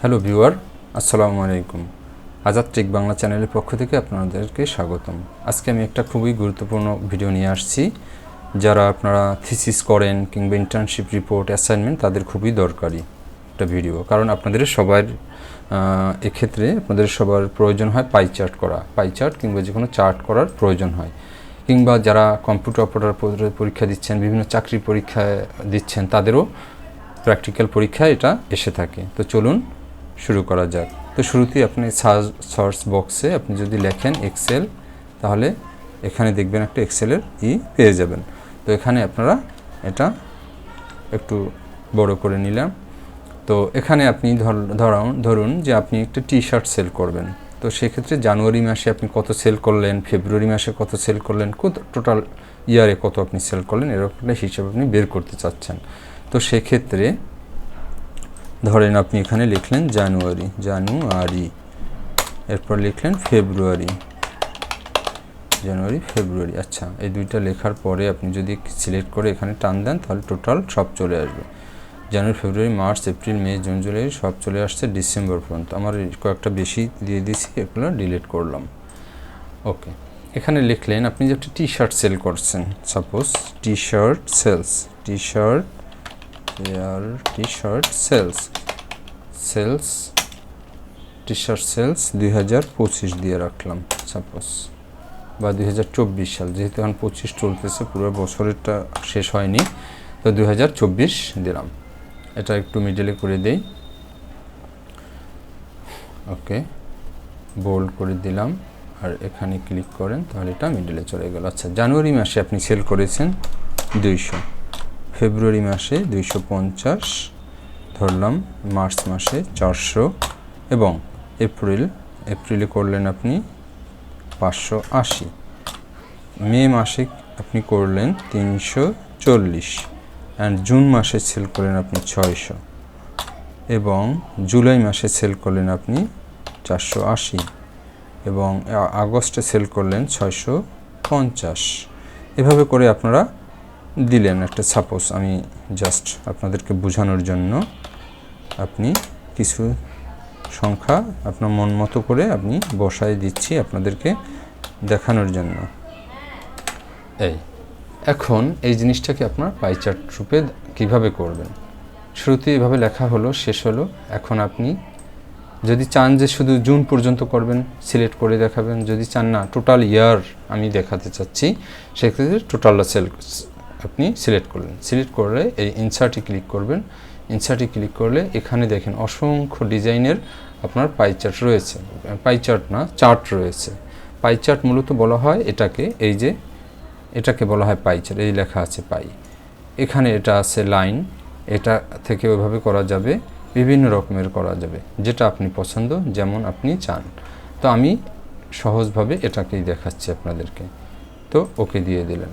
Hello viewer, আসসালামু আলাইকুম। Azad take Bangla চ্যানেলের পক্ষ থেকে আপনাদেরকে স্বাগতম। আজকে আমি একটা খুবই গুরুত্বপূর্ণ ভিডিও নিয়ে আসছি। যারা আপনারা থিসিস করেন কিংবা ইন্টার্নশিপ রিপোর্ট অ্যাসাইনমেন্ট, তাদের খুবই দরকারি একটা ভিডিও, কারণ আপনাদের সবার এক্ষেত্রে আপনাদের সবার প্রয়োজন হয় পাই চার্ট কিংবা যে কোনো চার্ট করার প্রয়োজন হয়, কিংবা যারা কম্পিউটার অপারেটর পরীক্ষা দিচ্ছেন, বিভিন্ন চাকরি পরীক্ষা দিচ্ছেন, তাদেরও প্র্যাকটিক্যাল পরীক্ষায় এটা এসে থাকে। তো চলুন শুরু করা যাক। তো শুরুতেই আপনি সার্চ বক্সে আপনি যদি লেখেন এক্সেল, তাহলে এখানে দেখবেন একটা এক্সেলের পেয়ে যাবেন। তো এখানে আপনারা এটা একটু বড় করে নিলাম। তো এখানে আপনি ধরুন যে আপনি একটা টি শার্ট সেল করবেন। তো সেক্ষেত্রে জানুয়ারি মাসে আপনি কত সেল করলেন, ফেব্রুয়ারি মাসে কত সেল করলেন, টোটাল ইয়ারে কত আপনি সেল করলেন, এরকম একটা হিসাব আপনি বের করতে চাচ্ছেন। তো সেক্ষেত্রে ধরেন আপনি এখানে লিখলেন জানুয়ারি, এরপর লিখলেন ফেব্রুয়ারি। আচ্ছা, এই দুইটা লেখার পরে আপনি যদি সিলেক্ট করে এখানে টান দেন, তাহলে টোটাল সব চলে আসবে। জানুয়ারি, ফেব্রুয়ারি, মার্চ, এপ্রিল, মে, জুন, জুলাই সব চলে আসছে ডিসেম্বর পর্যন্ত। আমার কয়েকটা বেশি দিয়ে দিয়েছি, এগুলো ডিলিট করলাম। ওকে, এখানে লিখলেন আপনি যে একটা টি শার্ট সেল করছেন, সাপোজ টি শার্ট সেলস 2025 দিয়ে রাখলাম সাপোজ, বা 2024 সাল, যেহেতু এখন 25 চলতেছে, পুরো বছরেরটা শেষ হয়নি, তো 2024 দিলাম। এটা একটু মিডলে করে দেই। ওকে, বোল্ড করে দিলাম, আর এখানে ক্লিক করেন, তাহলে এটা মিডলে চলে গেল। আচ্ছা, জানুয়ারি মাসে আপনি সেল করেছেন 200, ফেব্রুয়ারি মাসে 250 ধরলাম, মার্চ মাসে 400, এবং এপ্রিলে করলেন আপনি 580, মে মাসে আপনি করলেন 340, অ্যান্ড জুন মাসে সেল করলেন আপনি 600, এবং জুলাই মাসে সেল করলেন আপনি 480, এবং আগস্টে সেল করলেন 650। এভাবে করে আপনারা দিলেন একটা, সাপোজ আমি জাস্ট আপনাদেরকে বোঝানোর জন্য আপনি কিছু সংখ্যা আপনার মন মতো করে আপনি বসায় দিচ্ছি আপনাদেরকে দেখানোর জন্য। এখন এই জিনিসটাকে আপনার পাই চার্ট রূপে কীভাবে করবেন, শুরুতে এভাবে লেখা হলো, শেষ হলো। এখন আপনি যদি চান যে শুধু জুন পর্যন্ত করবেন, সিলেক্ট করে দেখাবেন। যদি চান না টোটাল ইয়ার আমি দেখাতে চাচ্ছি, সেক্ষেত্রে টোটালটা আপনি সিলেক্ট করলেন। সিলেক্ট করলে এই ইনসার্টে ক্লিক করবেন। ইনসার্টে ক্লিক করলে এখানে দেখেন অসংখ্য ডিজাইনের আপনার পাই চার্ট রয়েছে, চার্ট রয়েছে। পাই চার্ট মূলত বলা হয় এটাকে, এটাকে বলা হয় পাই চার্ট। এই লেখা আছে পাই, এখানে এটা আছে লাইন, এটা থেকে ওইভাবে করা যাবে, বিভিন্ন রকমের করা যাবে, যেটা আপনি পছন্দ, যেমন আপনি চান। তো আমি সহজভাবে এটাকেই দেখাচ্ছি আপনাদেরকে। তো ওকে দিয়ে দিলেন,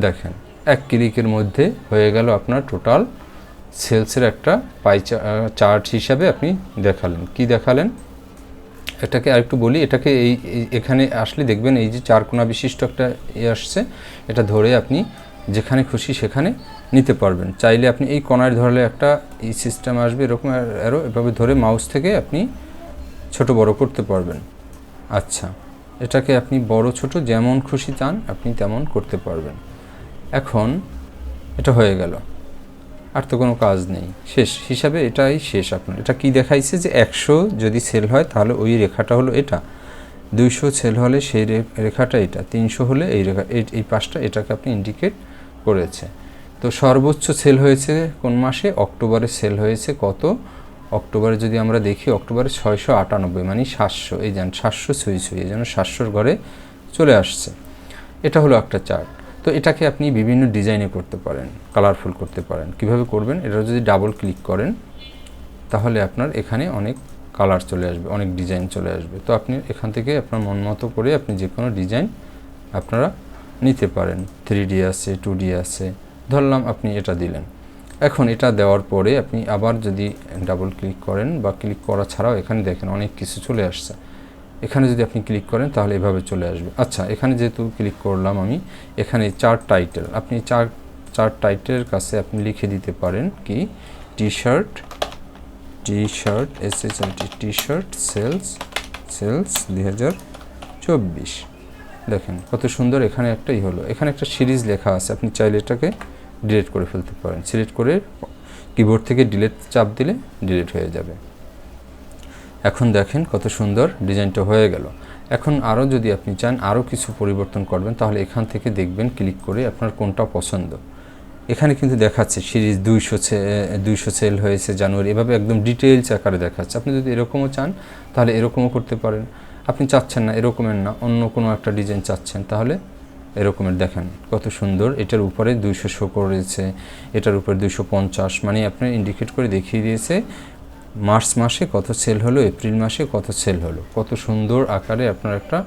দেখেন এক ক্লিকের মধ্যে হয়ে গেল আপনার টোটাল সেলসের একটা পাই চার্ট হিসাবে আপনি দেখালেন। কি দেখালেন এটাকে আরেকটু বলি। এটাকে এখানে আসলে দেখবেন এই যে 4 কোণা বিশিষ্ট একটা আসছে, এটা ধরে আপনি যেখানে খুশি সেখানে নিতে পারবেন। চাইলে আপনি এই কোণায় ধরলে একটা সিস্টেম আসবে, এরকম আরও এভাবে ধরে মাউস থেকে আপনি ছোট বড় করতে পারবেন। আচ্ছা, এটাকে আপনি বড় ছোট যেমন খুশি চান আপনি তেমন করতে পারবেন। এখন এটা হয়ে গেল, আর তো কোনো কাজ নেই, শেষ হিসাবে এটাই শেষ। আপনার এটা কি দেখাইছে যে 100 যদি সেল হয় তাহলে ওই রেখাটা হলো এটা, 200 সেল হলে সেই রেখাটা এটা, 300 হলে এই রেখা, এই পাশটা, এটাকে আপনি ইন্ডিকেট করেছে। তো সর্বোচ্চ সেল হয়েছে কোন মাসে? অক্টোবরে সেল হয়েছে কত? অক্টোবরে যদি আমরা দেখি, অক্টোবরে 698, মানে 700, এই যান 700 ছুঁই, এই জন্য 700-র ঘরে চলে আসছে। এটা হলো একটা চার্ট। তো এটাকে আপনি বিভিন্ন ডিজাইনে করতে পারেন, কালারফুল করতে পারেন। কিভাবে করবেন? এটা যদি ডাবল ক্লিক করেন, তাহলে আপনার এখানে অনেক কালার চলে আসবে, অনেক ডিজাইন চলে আসবে। তো আপনি এখান থেকে আপনার মন মতো করে আপনি যে কোনো ডিজাইন আপনারা নিতে পারেন। 3D আছে, 2D আছে, ধরলাম আপনি এটা দিলেন। এখন এটা দেওয়ার পরে আপনি আবার যদি ডাবল ক্লিক করেন, বা ক্লিক করা ছাড়াও এখানে দেখেন অনেক কিছু চলে আসছে। এখানে যদি আপনি ক্লিক করেন তাহলে এভাবে চলে আসবে। আচ্ছা, এখানে যেহেতু ক্লিক করলাম আমি, এখানে চার্ট টাইটেল, আপনি চার্ট টাইটেলের কাছে আপনি লিখে দিতে পারেন কি, T shirt T shirt SHRT T shirt sales 2024। দেখেন কত সুন্দর, এখানে একটাই হলো, এখানে একটা সিরিজ লেখা আছে, আপনি চাইলে এটাকে ডিলিট করে ফেলতে পারেন। সিলেক্ট করে কিবোর্ড থেকে ডিলিট চাপ দিলে ডিলিট হয়ে যাবে। এখন দেখেন কত সুন্দর ডিজাইনটা হয়ে গেল। এখন আরও যদি আপনি চান আরও কিছু পরিবর্তন করবেন, তাহলে এখান থেকে দেখবেন ক্লিক করে আপনার কোনটা পছন্দ। এখানে কিন্তু দেখাচ্ছে সিরিজ 200 সেল হয়েছে জানুয়ারি, এভাবে একদম ডিটেইলস আকারে দেখাচ্ছে। আপনি যদি এরকমও চান তাহলে এরকমও করতে পারেন। আপনি চাচ্ছেন না এরকমের, না অন্য কোনো একটা ডিজাইন চাচ্ছেন, তাহলে এরকমের দেখেন কত সুন্দর। এটার উপরে 200 শো করেছে, এটার উপরে 250, মানে আপনার ইন্ডিকেট করে দেখিয়ে দিয়েছে মার্চ মাসে কত সেল হলো, এপ্রিল মাসে কত সেল হলো। কত সুন্দর আকারে আপনার একটা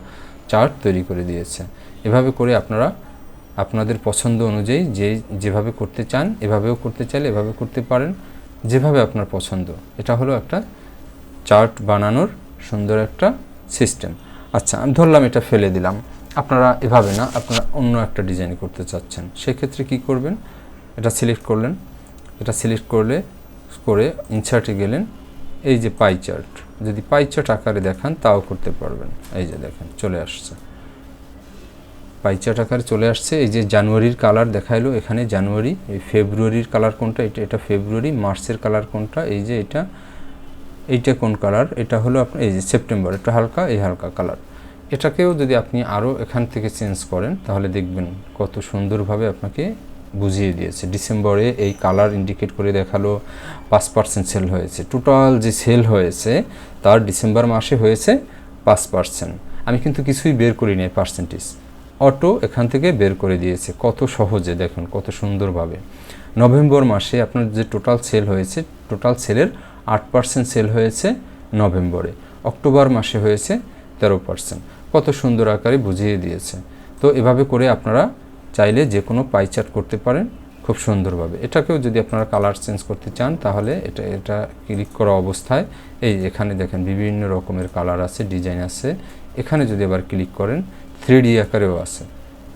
চার্ট তৈরি করে দিয়েছে। এভাবে করে আপনারা আপনাদের পছন্দ অনুযায়ী যেভাবে করতে চান, এভাবেও করতে চাইলে এভাবে করতে পারেন, যেভাবে আপনার পছন্দ। এটা হলো একটা চার্ট বানানোর সুন্দর একটা সিস্টেম। আচ্ছা, আমি ধরলাম এটা ফেলে দিলাম, আপনারা এভাবে না, আপনারা অন্য একটা ডিজাইন করতে চাচ্ছেন, সেক্ষেত্রে কি করবেন, এটা সিলেক্ট করলেন, এটা সিলেক্ট করে ইনসার্টে গেলেন, এই যে পাই চার্ট, যদি পাই চার্ট আকারে দেখান তাও করতে পারবেন। এই যে দেখেন চলে আসছে, পাই চার্ট আকারে চলে আসছে। এই যে জানুয়ারির কালার দেখাইলো, এখানে জানুয়ারি, এই ফেব্রুয়ারির কালার কোনটা, এটা ফেব্রুয়ারি, মার্চের কালার কোনটা, এই যে এইটা কোন কালার, এটা হলো আপনার এই যে সেপ্টেম্বর, এটা হালকা, এই হালকা কালার। এটাকেও যদি আপনি আরও এখান থেকে চেঞ্জ করেন তাহলে দেখবেন কত সুন্দরভাবে আপনাকে বুঝিয়ে দিয়েছে। ডিসেম্বরে এই কালার ইন্ডিকেট করে দেখালো 5% সেল হয়েছে, টোটাল যে সেল হয়েছে তার ডিসেম্বর মাসে হয়েছে 5%। আমি কিন্তু কিছুই বের করি নাই, পার্সেন্টেজ অটো এখান থেকে বের করে দিয়েছে, কত সহজে, দেখুন কত সুন্দরভাবে। নভেম্বর মাসে আপনার যে টোটাল সেল হয়েছে, টোটাল সেলের 8% সেল হয়েছে নভেম্বরে, অক্টোবর মাসে হয়েছে 13%। কত সুন্দর আকারে বুঝিয়ে দিয়েছে। তো এভাবে করে আপনারা চাইলে যে কোনো পাই চার্ট করতে পারেন খুব সুন্দরভাবে। এটাকেও যদি আপনারা কালার চেঞ্জ করতে চান তাহলে এটা ক্লিক করা অবস্থায় এই এখানে দেখেন বিভিন্ন রকমের কালার আছে, ডিজাইন আছে। এখানে যদি আবার ক্লিক করেন 3D আকারেও আছে,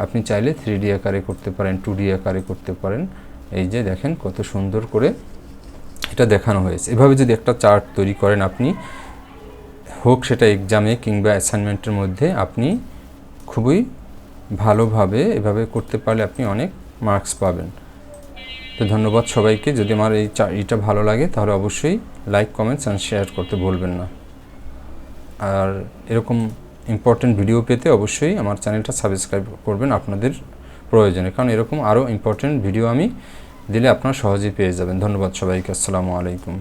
আপনি চাইলে 3D আকারে করতে পারেন, 2D আকারে করতে পারেন। এই যে দেখেন কত সুন্দর করে এটা দেখানো হয়েছে। এভাবে যদি একটা চার্ট তৈরি করেন আপনি, হোক সেটা এক্সামে কিংবা অ্যাসাইনমেন্টের মধ্যে, আপনি খুবই ভালোভাবে এভাবে করতে পারলে আপনি অনেক মার্কস পাবেন। তো ধন্যবাদ সবাইকে। যদি আমার এইটা ভালো লাগে তাহলে অবশ্যই লাইক, কমেন্টস অ্যান্ড শেয়ার করতে ভুলবেন না। আর এরকম ইম্পর্টেন্ট ভিডিও পেতে অবশ্যই আমার চ্যানেলটা সাবস্ক্রাইব করবেন আপনাদের প্রয়োজনে, কারণ এরকম আরও ইম্পর্টেন্ট ভিডিও আমি দিলে আপনারা সহজেই পেয়ে যাবেন। ধন্যবাদ সবাইকে। আসসালামু আলাইকুম।